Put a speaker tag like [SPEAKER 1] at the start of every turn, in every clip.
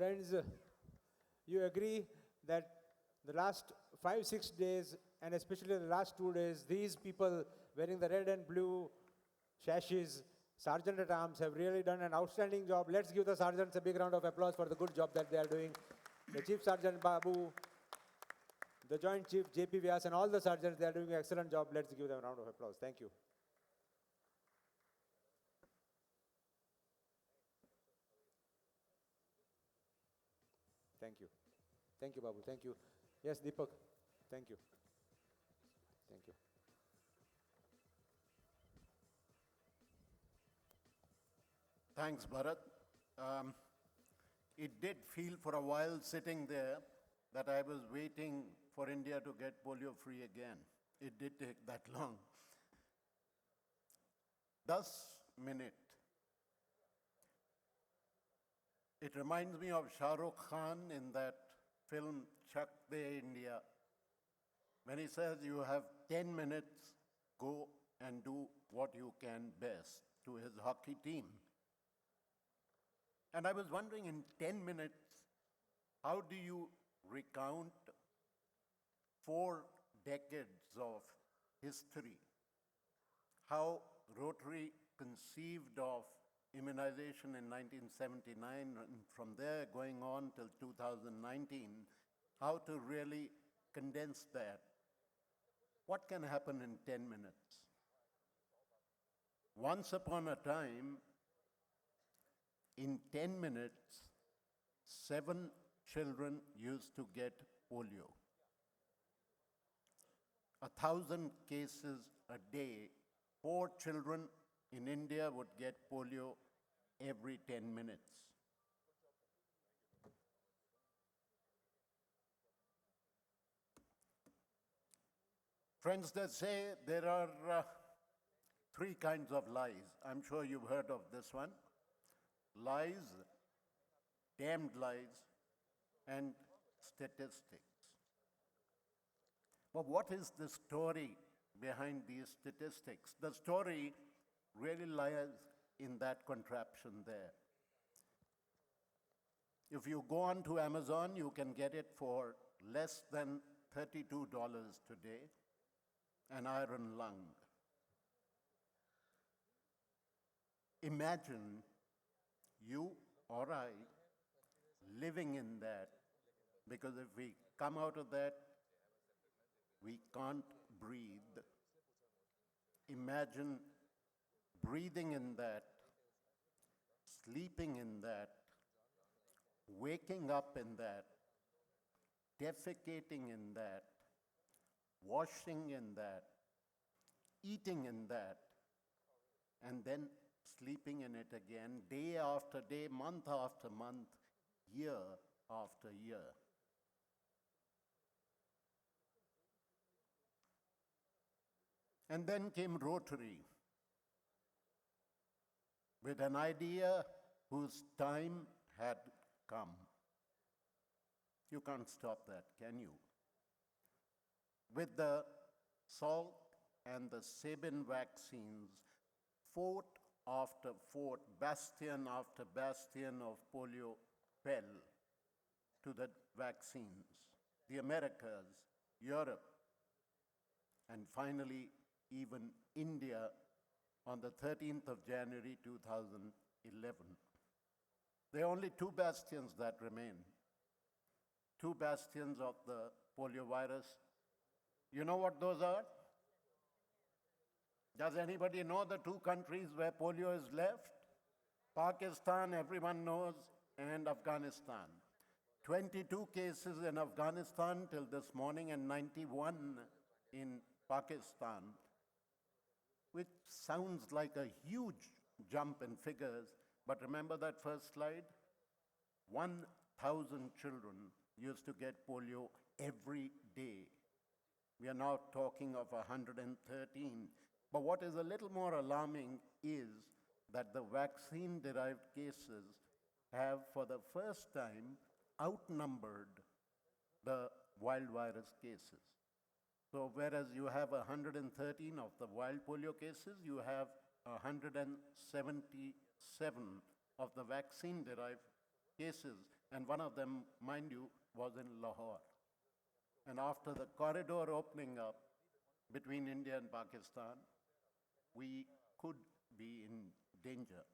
[SPEAKER 1] Friends, you agree that the last 5, 6 days, and especially the last 2 days, these people wearing the red and blue sashes, Sergeant at Arms, have really done an outstanding job. Let's give the sergeants a big round of applause for the good job that they are doing. The Chief Sergeant Babu, the Joint Chief JP Vyas, and all the sergeants, they are doing an excellent job. Let's give them a round of applause. Thank you. Thank you. Thank you, Babu. Thank you. Yes, Deepak. Thank you. Thank you.
[SPEAKER 2] Thanks, Bharat. It did feel for a while sitting there that I was waiting for India to get polio free again. It did take that long. 10 minutes. It reminds me of Shah Rukh Khan in that film Chak De India, when he says you have 10 minutes, go and do what you can best, to his hockey team. And I was wondering, in 10 minutes, how do you recount 4 decades of history? How Rotary conceived of immunization in 1979, and from there going on till 2019, how to really condense that. What can happen in 10 minutes? Once upon a time, in 10 minutes, 7 children used to get polio. 1,000 cases a day, 4 children in India would get polio every 10 minutes. Friends, they say there are 3 kinds of lies. I'm sure you've heard of this one. Lies, damned lies, and statistics. But what is the story behind these statistics? The story really lies in that contraption there. If you go on to Amazon, you can get it for less than $32 today, an iron lung. Imagine you or I living in that, because if we come out of that, we can't breathe. Imagine breathing in that, sleeping in that, waking up in that, defecating in that, washing in that, eating in that, and then sleeping in it again, day after day, month after month, year after year. And then came Rotary, with an idea whose time had come. You can't stop that, can you? With the Salk and the Sabin vaccines, fort after fort, bastion after bastion of polio fell to the vaccines. The Americas, Europe, and finally even India on the 13th of January 2011. There are only 2 bastions that remain. 2 bastions of the polio virus. You know what those are? Does anybody know the 2 countries where polio is left? Pakistan, everyone knows, and Afghanistan. 22 cases in Afghanistan till this morning and 91 in Pakistan, which sounds like a huge jump in figures, but remember that first slide? 1,000 children used to get polio every day. We are now talking of 113. But what is a little more alarming is that the vaccine-derived cases have, for the first time, outnumbered the wild virus cases. So whereas you have 113 of the wild polio cases, you have 177 of the vaccine-derived cases, And one of them, mind you, was in Lahore. And after the corridor opening up between India and Pakistan, we could be in danger.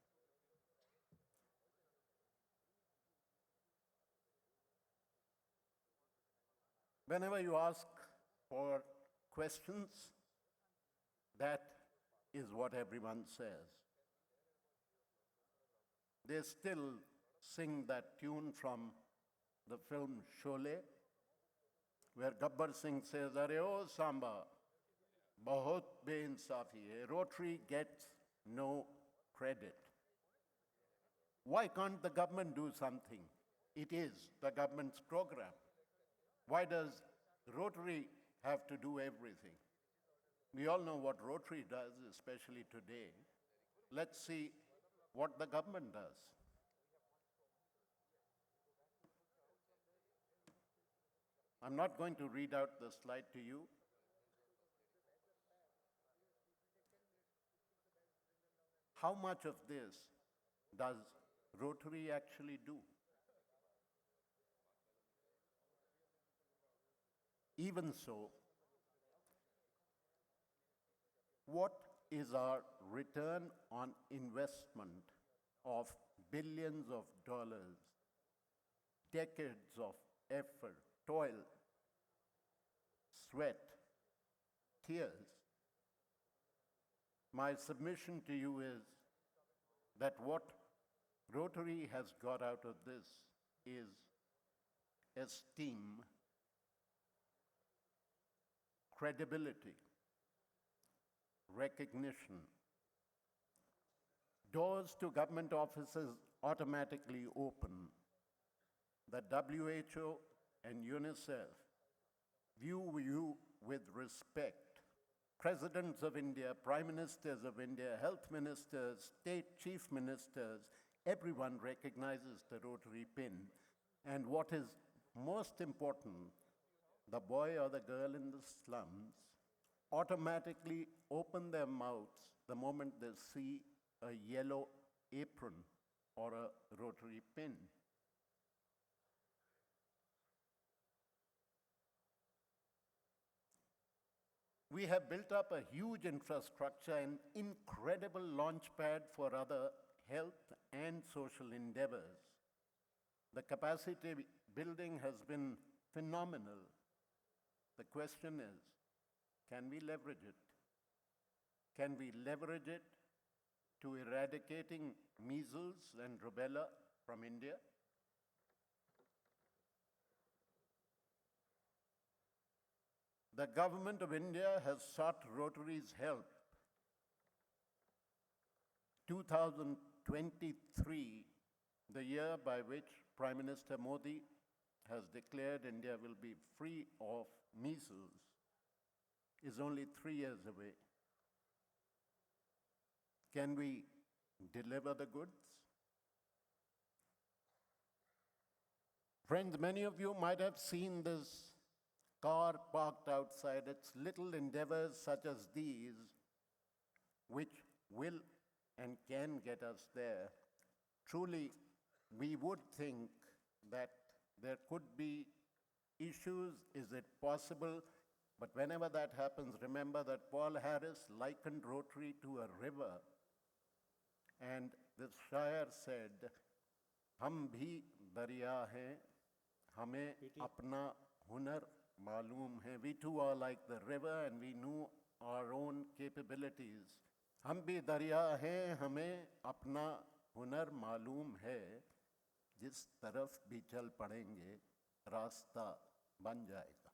[SPEAKER 2] Whenever you ask for questions, that is what everyone says. They still sing that tune from the film Sholay, where Gabbar Singh says, "Are o Samba, bahut beinsafi hai." Rotary gets no credit. Why can't the government do something? It is the government's program. Why does Rotary have to do everything? We all know what Rotary does, especially today. Let's see what the government does. I'm not going to read out the slide to you. How much of this does Rotary actually do? Even so, what is our return on investment of billions of dollars, decades of effort, toil, sweat, tears? My submission to you is that what Rotary has got out of this is esteem, credibility, recognition. Doors to government offices automatically open. The WHO and UNICEF view you with respect. Presidents of India, Prime Ministers of India, Health Ministers, State Chief Ministers, everyone recognizes the Rotary pin. And what is most important, the boy or the girl in the slums automatically open their mouths the moment they see a yellow apron or a Rotary pin. We have built up a huge infrastructure, an incredible launchpad for other health and social endeavors. The capacity building has been phenomenal. The question is, can we leverage it? Can we leverage it to eradicating measles and rubella from India? The government of India has sought Rotary's help. 2023, the year by which Prime Minister Modi has declared India will be free of measles, is only 3 years away. Can we deliver the goods? Friends, many of you might have seen this car parked outside. It's little endeavors such as these which will and can get us there. Truly, we would think that there could be issues. Is it possible? But whenever that happens, remember that Paul Harris likened Rotary to a river. And the Shire said, "Hum bhi darya hain, hame apna hunar malum hai." We too are like the river and we know our own capabilities. "Hum bhi darya hain, hame apna hunar malum hai. Jis taraf bhi chal padenge, rasta ban jayega."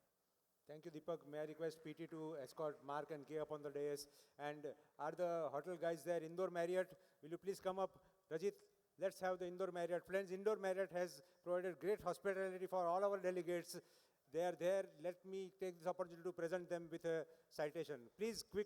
[SPEAKER 1] Thank you, Deepak. May I request PT to escort Mark and Kay up on the dais? And are the hotel guys there? Indore Marriott, will you please come up? Rajit, let's have the Indore Marriott. Friends, Indore Marriott has provided great hospitality for all our delegates. They are there. Let me take this opportunity to present them with a citation. Please, quick.